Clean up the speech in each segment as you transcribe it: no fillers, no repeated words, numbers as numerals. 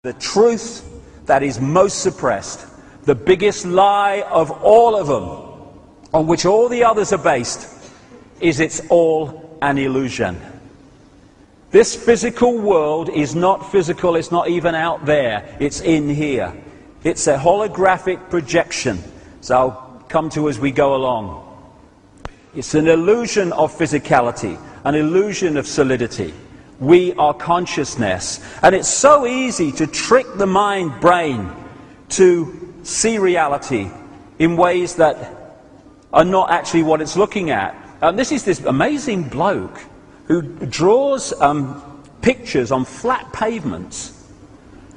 The truth that is most suppressed, the biggest lie of all of them, on which all the others are based, is it's all an illusion. This physical world is not physical, it's not even out there, it's in here. It's a holographic projection, so I'll come to as we go along. It's an illusion of physicality, an illusion of solidity. We are consciousness, and it's so easy to trick the brain to see reality in ways that are not actually what it's looking at. This is this amazing bloke who draws pictures on flat pavements,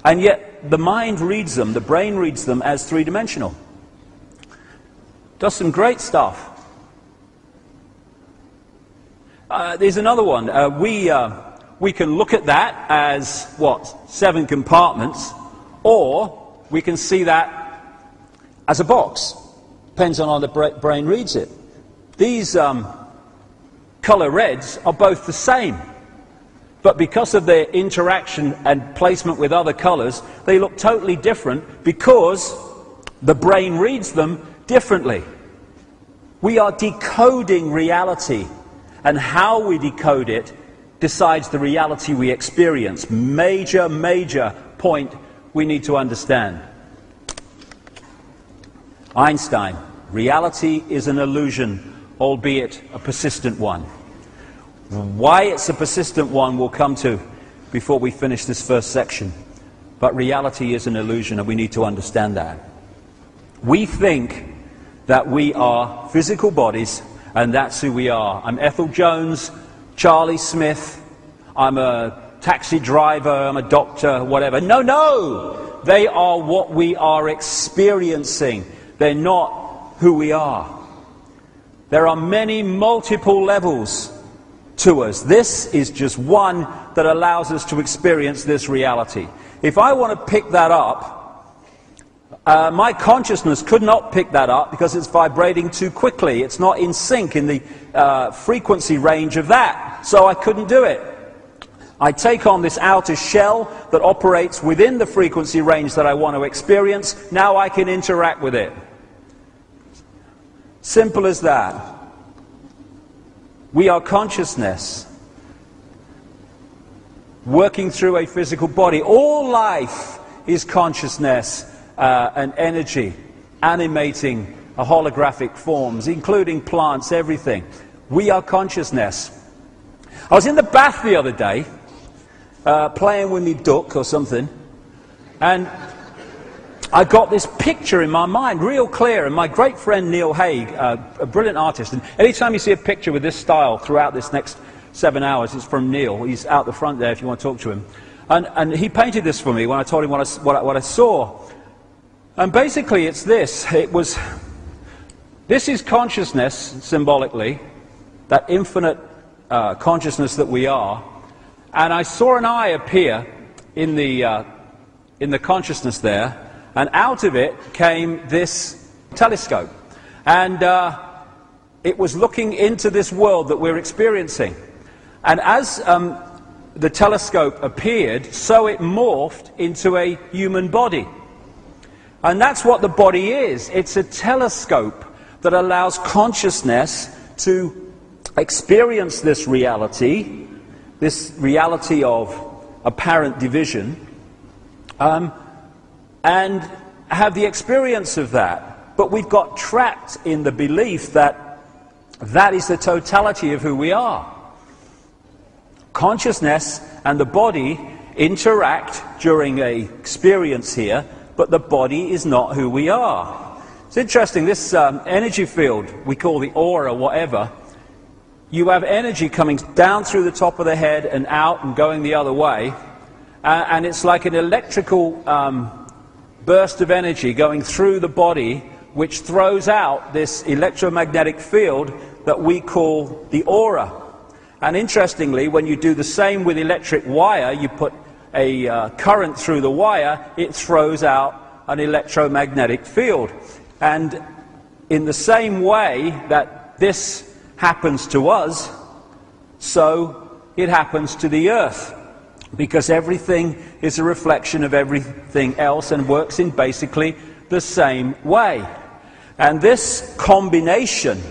and yet the mind reads them, the brain reads them as three-dimensional. Does some great stuff. There's another one. We can look at that as, what, 7 compartments, or we can see that as a box. Depends on how the brain reads it. These colour reds are both the same, but because of their interaction and placement with other colours, they look totally different because the brain reads them differently. We are decoding reality, and how we decode it decides the reality we experience. Major point we need to understand. Einstein, reality is an illusion, albeit a persistent one. Why it's a persistent one we'll come to before we finish this first section. But reality is an illusion, and we need to understand that. We think that we are physical bodies, and that's who we are. I'm Ethel Jones, Charlie Smith, I'm a taxi driver, I'm a doctor, whatever. No! They are what we are experiencing. They're not who we are. There are many multiple levels to us. This is just one that allows us to experience this reality. If I want to pick that up, my consciousness could not pick that up because it's vibrating too quickly. It's not in sync in the frequency range of that, so I couldn't do it. I take on this outer shell that operates within the frequency range that I want to experience. Now I can interact with it. Simple as that. We are consciousness working through a physical body. All life is consciousness and energy animating a holographic forms, including plants, everything. We are consciousness. I was in the bath the other day, playing with me duck or something, and I got this picture in my mind, real clear, and my great friend Neil Haig, a brilliant artist, and anytime you see a picture with this style throughout this next 7 hours, it's from Neil. He's out the front there if you want to talk to him. And he painted this for me when I told him what I saw. And basically it's this. This is consciousness, symbolically, that infinite consciousness that we are. And I saw an eye appear in the consciousness there, and out of it came this telescope. And it was looking into this world that we're experiencing. And as the telescope appeared, so it morphed into a human body. And that's what the body is. It's a telescope that allows consciousness to experience this reality of apparent division, and have the experience of that. But we've got trapped in the belief that that is the totality of who we are. Consciousness and the body interact during an experience here, but the body is not who we are. It's interesting, this energy field we call the aura, whatever, you have energy coming down through the top of the head and out and going the other way, and it's like an electrical burst of energy going through the body, which throws out this electromagnetic field that we call the aura. And interestingly, when you do the same with electric wire, you put a current through the wire, it throws out an electromagnetic field. And in the same way that this happens to us, so it happens to the earth. because everything is a reflection of everything else and works in basically the same way. And this combination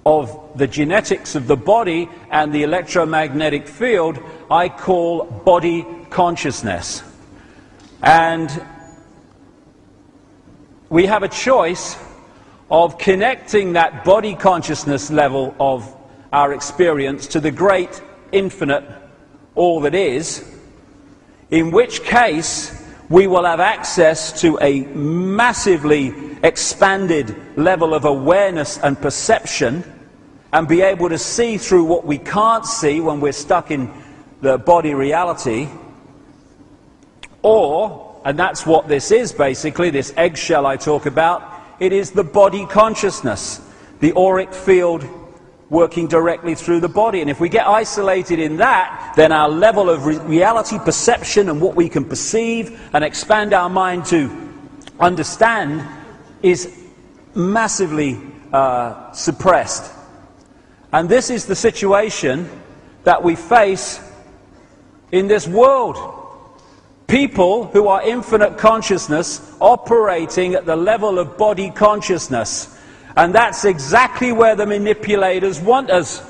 of the genetics of the body and the electromagnetic field I call body consciousness. And we have a choice of connecting that body consciousness level of our experience to the great infinite all that is, in which case we will have access to a massively expanded level of awareness and perception and be able to see through what we can't see when we're stuck in the body reality. Or, and that's what this is basically, this eggshell I talk about, it is the body consciousness, the auric field working directly through the body. And if we get isolated in that, then our level of reality perception and what we can perceive and expand our mind to understand is massively suppressed. And this is the situation that we face in this world. People who are infinite consciousness operating at the level of body consciousness. And that's exactly where the manipulators want us.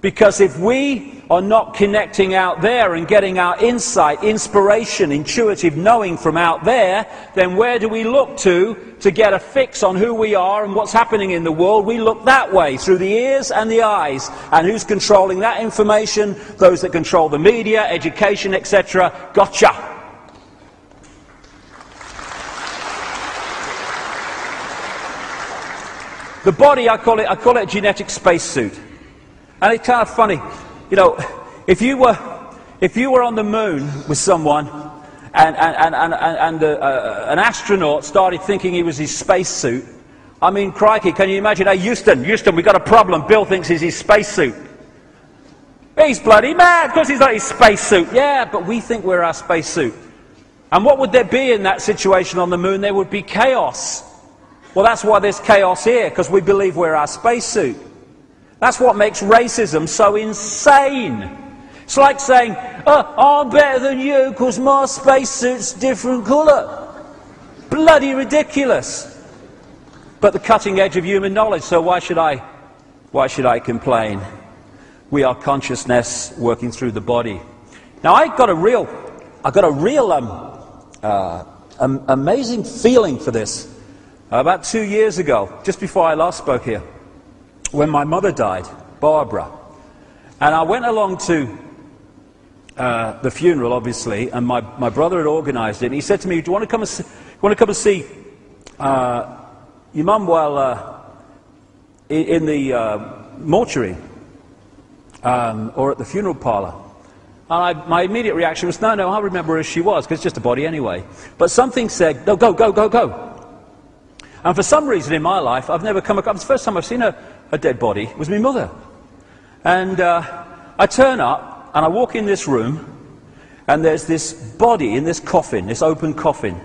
Because if we are not connecting out there and getting our insight, inspiration, intuitive knowing from out there, then where do we look to get a fix on who we are and what's happening in the world? We look that way, through the ears and the eyes. And who's controlling that information? Those that control the media, education, etc. Gotcha! The body, I call it a genetic spacesuit. And it's kind of funny, you know, if you were on the moon with someone and an astronaut started thinking he was his spacesuit, I mean, crikey, can you imagine? Hey, Houston, we've got a problem. Bill thinks he's his spacesuit. He's bloody mad because he's not his spacesuit. Yeah, but we think we're our spacesuit. And what would there be in that situation on the moon? There would be chaos. Well, that's why there's chaos here, because we believe we're our spacesuit. That's what makes racism so insane. It's like saying, oh, I'm better than you because my spacesuit's different colour. Bloody ridiculous. But the cutting edge of human knowledge, so why should I complain? We are consciousness working through the body. Now, I got a real amazing feeling for this. About 2 years ago, just before I last spoke here, when my mother died, Barbara, and I went along to the funeral, obviously, and my brother had organised it, and he said to me, do you want to come and see your mum while in the mortuary or at the funeral parlour? And my immediate reaction was, no, I remember her as she was, because it's just a body anyway. But something said, no, go. And for some reason in my life, I've never come across, the first time I've seen a dead body was my mother. And I turn up, and I walk in this room, and there's this body in this coffin, this open coffin.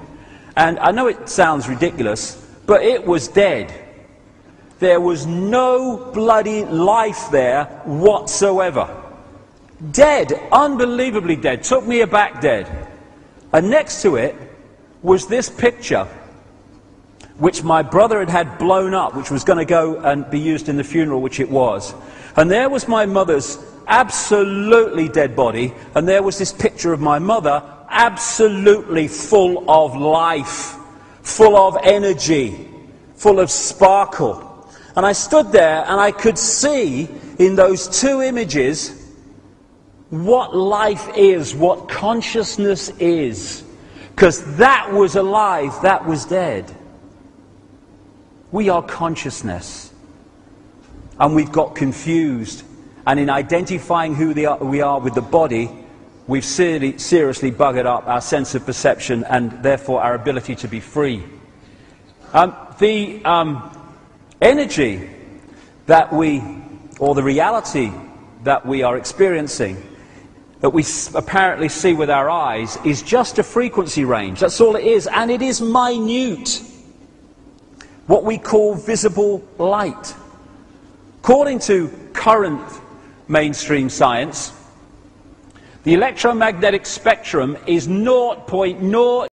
And I know it sounds ridiculous, but it was dead. There was no bloody life there whatsoever. Dead, unbelievably dead, took me aback dead. And next to it was this picture, which my brother had blown up, which was going to go and be used in the funeral, which it was. And there was my mother's absolutely dead body, and there was this picture of my mother absolutely full of life, full of energy, full of sparkle. And I stood there and I could see in those two images what life is, what consciousness is. Because that was alive, that was dead. We are consciousness, and we've got confused, and in identifying who we are with the body, we've seriously buggered up our sense of perception and therefore our ability to be free. The energy that or the reality that we are experiencing, that we apparently see with our eyes, is just a frequency range. That's all it is, and it is minute. What we call visible light. According to current mainstream science, The electromagnetic spectrum is 0.0